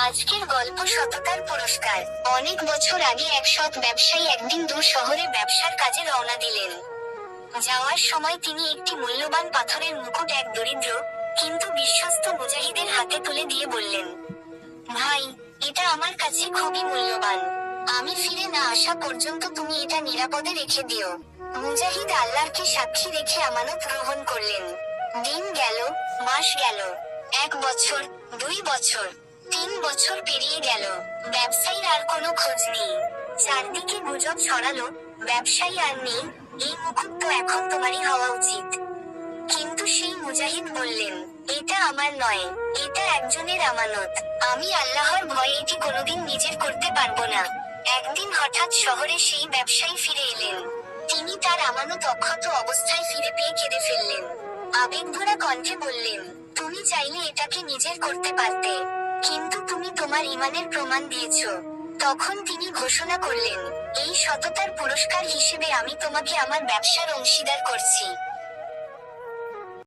আজকের গল্প সততার পুরস্কার। অনেক বছর আগে এক সৎ ব্যবসায়ী একদিন দূর শহরে ব্যবসার কাজে রওনা দিলেন। যাওয়ার সময় তিনি একটি মূল্যবান পাথরের মুকুট এক দরিদ্র কিন্তু বিশ্বস্ত মুজাহিদের হাতে তুলে দিয়ে বললেন, ভাই, এটা আমার কাছে খুবই মূল্যবান। আমি ফিরে না আসা পর্যন্ত তুমি এটা নিরাপদে রেখে দিও। মুজাহিদ আল্লাহকে সাক্ষী রেখে আমানত গ্রহণ করলেন। দিন গেল, মাস গেল, 1 বছর, 2 বছর, 3 বছর পেরিয়ে গেল। ব্যবসায়ীর আর কোনো খোঁজ নেই। চারদিকে গুজব ছড়ালো, ব্যবসায়ী আর নেই, এই মুকুট তো এখন তোমারই হওয়া উচিত। কিন্তু সেই মুজাহিদ বললেন, এটা আমার নয়, এটা একজনের আমানত। আমি আল্লাহর ভয়ে এটি কোনোদিন নিজের করতে পারবো না। একদিন হঠাৎ শহরে সেই ব্যবসায়ী ফিরে এলেন। তিনি তার আমানত অক্ষত অবস্থায় ফিরে পেয়ে কেঁদে ফেললেন। আবেগভরা কণ্ঠে বললেন, তুমি চাইলে এটাকে নিজের করতে পারতে, কিন্তু তুমি তোমার ঈমানের প্রমাণ দিয়েছো। তখন তিনি ঘোষণা করলেন, এই সততার পুরস্কার হিসেবে আমি তোমাকে আমার ব্যবসার অংশীদার করছি।